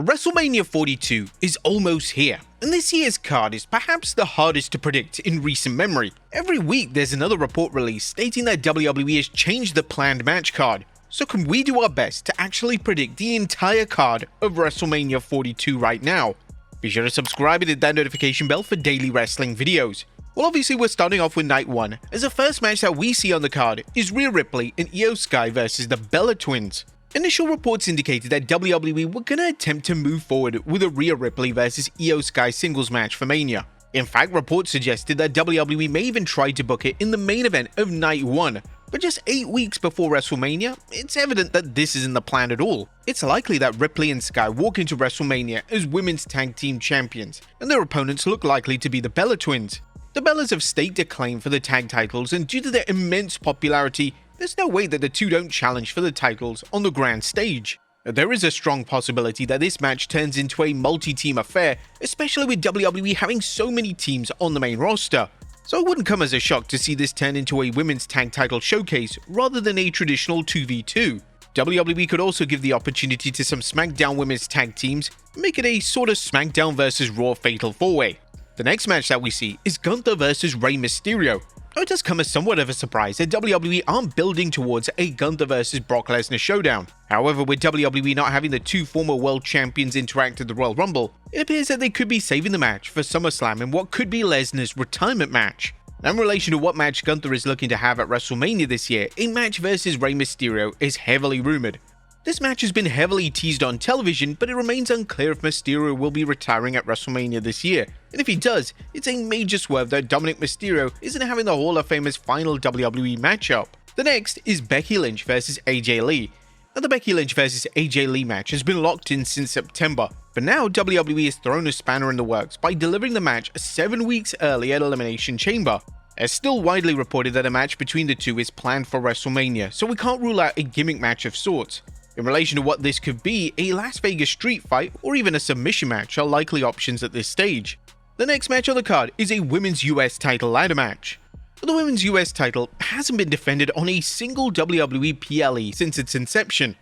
WrestleMania 42 is almost here, and this year's card is perhaps the hardest to predict in recent memory. Every week there's another report released stating that WWE has changed the planned match card. So can we do our best to actually predict the entire card of WrestleMania 42 right now? Be sure to subscribe and hit that notification bell for daily wrestling videos. Well, obviously we're starting off with night 1, as the first match that we see on the card is Rhea Ripley and Io Sky versus the Bella Twins. Initial reports indicated that WWE were going to attempt to move forward with a Rhea Ripley versus Io Sky singles match for Mania. In fact, reports suggested that WWE may even try to book it in the main event of night 1. But just 8 weeks before WrestleMania, it's evident that this isn't the plan at all. It's likely that Ripley and Sky walk into WrestleMania as women's tag team champions, and their opponents look likely to be the Bella Twins. The Bellas have staked a claim for the tag titles, and due to their immense popularity, there's no way that the two don't challenge for the titles on the grand stage. There is a strong possibility that this match turns into a multi-team affair, especially with WWE having so many teams on the main roster. So it wouldn't come as a shock to see this turn into a women's tag title showcase rather than a traditional 2v2. WWE could also give the opportunity to some SmackDown women's tag teams, make it a sort of SmackDown vs Raw Fatal 4-Way. The next match that we see is Gunther vs Rey Mysterio. Now, it does come as somewhat of a surprise that WWE aren't building towards a Gunther vs Brock Lesnar showdown. However, with WWE not having the two former world champions interact at the Royal Rumble, it appears that they could be saving the match for SummerSlam in what could be Lesnar's retirement match. Now, in relation to what match Gunther is looking to have at WrestleMania this year, a match versus Rey Mysterio is heavily rumored. This match has been heavily teased on television, but it remains unclear if Mysterio will be retiring at WrestleMania this year. And if he does, it's a major swerve that Dominic Mysterio isn't having the Hall of Famer's final WWE matchup. The next is Becky Lynch vs AJ Lee. Now, the Becky Lynch vs AJ Lee match has been locked in since September, but now WWE has thrown a spanner in the works by delivering the match 7 weeks early at Elimination Chamber. It's still widely reported that a match between the two is planned for WrestleMania, so we can't rule out a gimmick match of sorts. In relation to what this could be, a Las Vegas street fight or even a submission match are likely options at this stage. The next match on the card is a women's US title ladder match. The women's US title hasn't been defended on a single WWE PLE since its inception.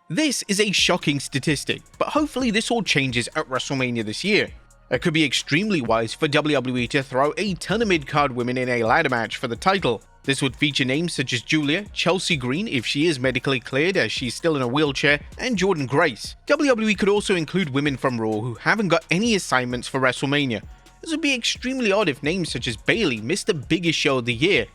This is a shocking statistic, but hopefully this all changes at WrestleMania this year. It could be extremely wise for WWE to throw a ton of mid-card women in a ladder match for the title. This would feature names such as Julia, Chelsea Green if she is medically cleared as she's still in a wheelchair, and Jordynne Grace. WWE could also include women from Raw who haven't got any assignments for WrestleMania. This would be extremely odd if names such as Bayley missed the biggest show of the year.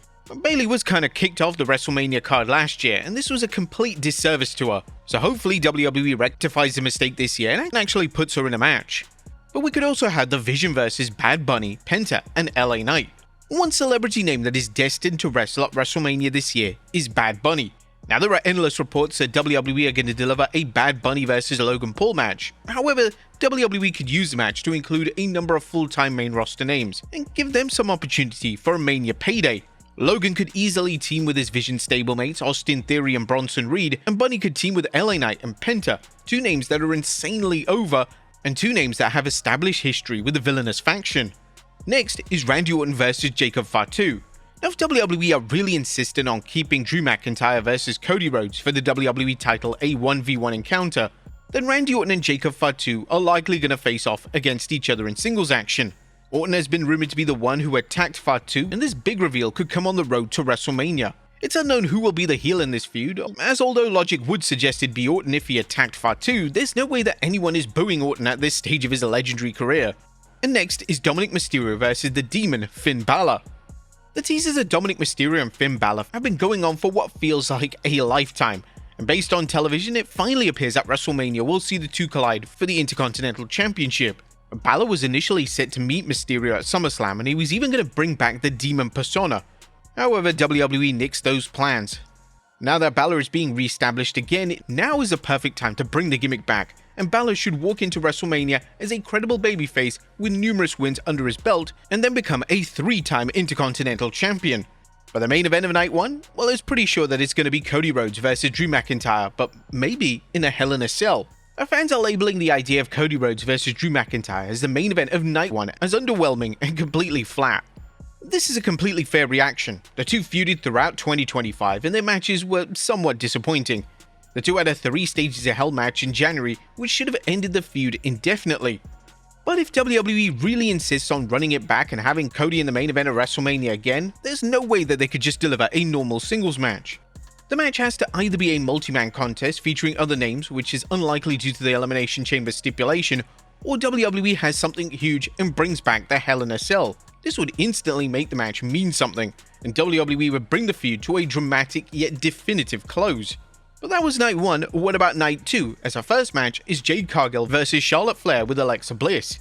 Bayley was kinda kicked off the WrestleMania card last year, and this was a complete disservice to her. So hopefully WWE rectifies the mistake this year and actually puts her in a match. But we could also have The Vision vs Bad Bunny, Penta, and LA Knight. One celebrity name that is destined to wrestle at WrestleMania this year is Bad Bunny. Now, there are endless reports that WWE are going to deliver a Bad Bunny vs Logan Paul match. However, WWE could use the match to include a number of full-time main roster names and give them some opportunity for a Mania payday. Logan could easily team with his Vision stablemates Austin Theory and Bronson Reed, and Bunny could team with LA Knight and Penta, two names that are insanely over and two names that have established history with the villainous faction. Next is Randy Orton vs Jacob Fatu. Now, if WWE are really insistent on keeping Drew McIntyre vs Cody Rhodes for the WWE title a 1v1 encounter, then Randy Orton and Jacob Fatu are likely going to face off against each other in singles action. Orton has been rumored to be the one who attacked Fatu, and this big reveal could come on the road to WrestleMania. It's unknown who will be the heel in this feud, as although logic would suggest it'd be Orton if he attacked Fatu, there's no way that anyone is booing Orton at this stage of his legendary career. And next is Dominic Mysterio vs the Demon, Finn Balor. The teasers of Dominic Mysterio and Finn Balor have been going on for what feels like a lifetime, and based on television, it finally appears that WrestleMania will see the two collide for the Intercontinental Championship. Balor was initially set to meet Mysterio at SummerSlam, and he was even going to bring back the Demon persona. However, WWE nixed those plans. Now that Balor is being re-established again, now is the perfect time to bring the gimmick back, and Balor should walk into WrestleMania as a credible babyface with numerous wins under his belt, and then become a 3-time Intercontinental Champion. For the main event of Night 1, well, it's pretty sure that it's going to be Cody Rhodes vs Drew McIntyre, but maybe in a Hell in a Cell. Our fans are labeling the idea of Cody Rhodes vs Drew McIntyre as the main event of Night 1 as underwhelming and completely flat. This is a completely fair reaction. The two feuded throughout 2025 and their matches were somewhat disappointing. The two had a 3 Stages of Hell match in January, which should have ended the feud indefinitely. But if WWE really insists on running it back and having Cody in the main event of WrestleMania again, there's no way that they could just deliver a normal singles match. The match has to either be a multi-man contest featuring other names, which is unlikely due to the Elimination Chamber stipulation, or WWE has something huge and brings back the Hell in a Cell. This would instantly make the match mean something, and WWE would bring the feud to a dramatic yet definitive close. But that was night 1, what about night 2, as our first match is Jade Cargill versus Charlotte Flair with Alexa Bliss.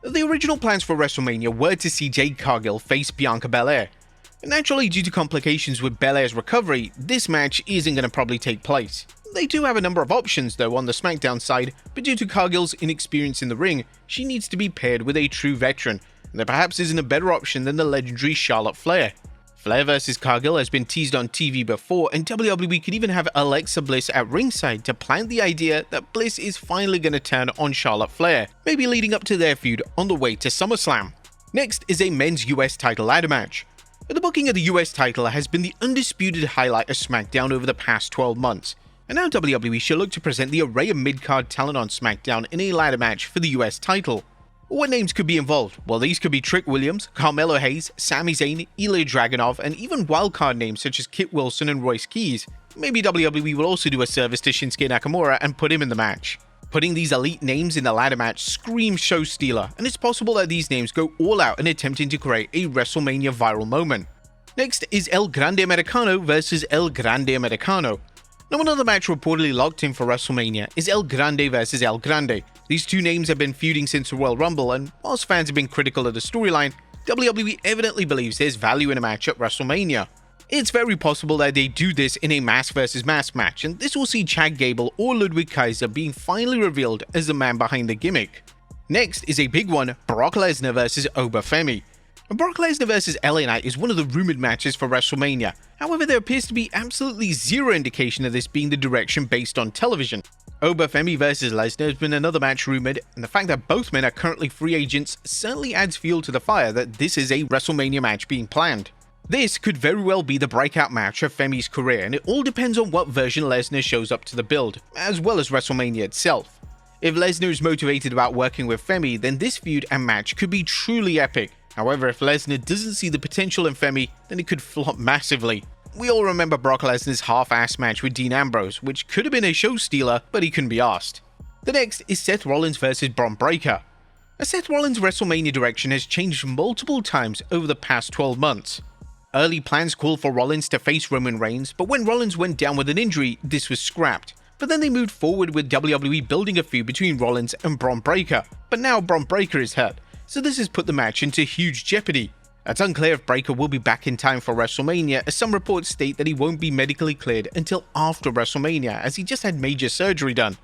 The original plans for WrestleMania were to see Jade Cargill face Bianca Belair. Naturally, due to complications with Belair's recovery, this match isn't going to probably take place. They do have a number of options though on the SmackDown side, but due to Cargill's inexperience in the ring, she needs to be paired with a true veteran, and there perhaps isn't a better option than the legendary Charlotte Flair. Flair vs Cargill has been teased on TV before, and WWE could even have Alexa Bliss at ringside to plant the idea that Bliss is finally going to turn on Charlotte Flair, maybe leading up to their feud on the way to SummerSlam. Next is a men's US title ladder match. The booking of the US title has been the undisputed highlight of SmackDown over the past 12 months, and now WWE should look to present the array of mid-card talent on SmackDown in a ladder match for the US title. What names could be involved? Well, these could be Trick Williams, Carmelo Hayes, Sami Zayn, Ilya Dragunov, and even wildcard names such as Kit Wilson and Royce Keys. Maybe WWE will also do a service to Shinsuke Nakamura and put him in the match. Putting these elite names in the ladder match screams show stealer, and it's possible that these names go all out in attempting to create a WrestleMania viral moment. Next is El Grande Americano versus El Grande Americano. Now, another match reportedly locked in for WrestleMania is El Grande versus El Grande. These two names have been feuding since the Royal Rumble, and whilst fans have been critical of the storyline, WWE evidently believes there's value in a match at WrestleMania. It's very possible that they do this in a mask versus mask match, and this will see Chad Gable or Ludwig Kaiser being finally revealed as the man behind the gimmick. Next is a big one, Brock Lesnar versus Oba Femi. Brock Lesnar vs LA Knight is one of the rumored matches for WrestleMania. However, there appears to be absolutely zero indication of this being the direction based on television. Oba Femi vs Lesnar has been another match rumored, and the fact that both men are currently free agents certainly adds fuel to the fire that this is a WrestleMania match being planned. This could very well be the breakout match of Femi's career, and it all depends on what version Lesnar shows up to the build, as well as WrestleMania itself. If Lesnar is motivated about working with Femi, then this feud and match could be truly epic. However, if Lesnar doesn't see the potential in Femi, then it could flop massively. We all remember Brock Lesnar's half-assed match with Dean Ambrose, which could have been a show stealer, but he couldn't be asked. The next is Seth Rollins vs Bron Breakker. Seth Rollins' WrestleMania direction has changed multiple times over the past 12 months. Early plans called for Rollins to face Roman Reigns, but when Rollins went down with an injury, this was scrapped. But then they moved forward with WWE building a feud between Rollins and Bron Breakker, but now Bron Breakker is hurt, so this has put the match into huge jeopardy. It's unclear if Breakker will be back in time for WrestleMania, as some reports state that he won't be medically cleared until after WrestleMania, as he just had major surgery done.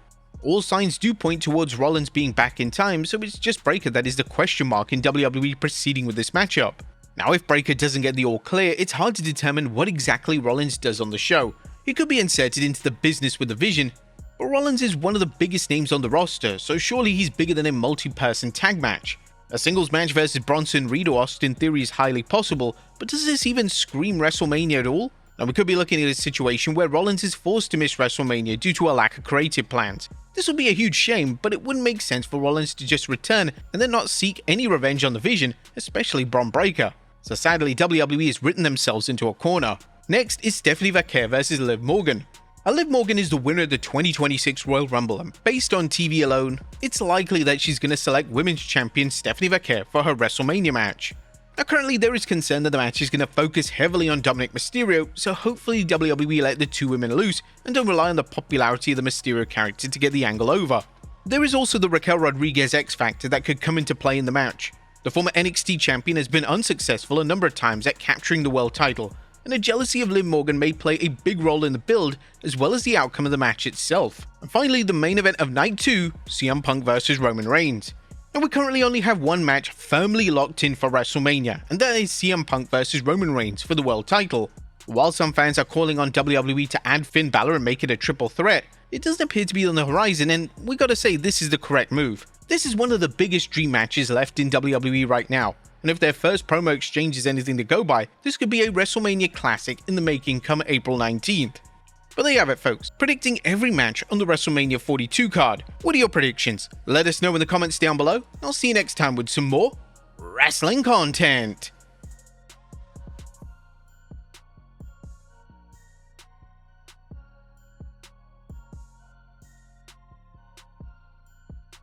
All signs do point towards Rollins being back in time, so it's just Breakker that is the question mark in WWE proceeding with this matchup. Now, if Breakker doesn't get the all clear, it's hard to determine what exactly Rollins does on the show. He could be inserted into the business with a vision, but Rollins is one of the biggest names on the roster, so surely he's bigger than a multi-person tag match. A singles match versus Bronson Reed or Austin Theory is highly possible, but does this even scream WrestleMania at all? Now, we could be looking at a situation where Rollins is forced to miss WrestleMania due to a lack of creative plans. This would be a huge shame, but it wouldn't make sense for Rollins to just return and then not seek any revenge on the Vision, especially Bron Breakker. So sadly, WWE has written themselves into a corner. Next is Stephanie Vaquer versus Liv Morgan. Liv Morgan is the winner of the 2026 Royal Rumble, and based on TV alone, it's likely that she's going to select Women's Champion Stephanie Vaquer for her WrestleMania match. Now, currently there is concern that the match is going to focus heavily on Dominic Mysterio, so hopefully WWE let the two women loose and don't rely on the popularity of the Mysterio character to get the angle over. There is also the Raquel Rodriguez X Factor that could come into play in the match. The former NXT champion has been unsuccessful a number of times at capturing the world title, and a jealousy of Liv Morgan may play a big role in the build as well as the outcome of the match itself. And finally, the main event of night 2, CM Punk vs Roman Reigns. Now, we currently only have one match firmly locked in for WrestleMania, and that is CM Punk vs Roman Reigns for the world title. While some fans are calling on WWE to add Finn Balor and make it a triple threat, it doesn't appear to be on the horizon, and we gotta say this is the correct move. This is one of the biggest dream matches left in WWE right now, and if their first promo exchange is anything to go by, this could be a WrestleMania classic in the making come April 19th. But there you have it, folks, predicting every match on the WrestleMania 42 card. What are your predictions? Let us know in the comments down below. I'll see you next time with some more wrestling content.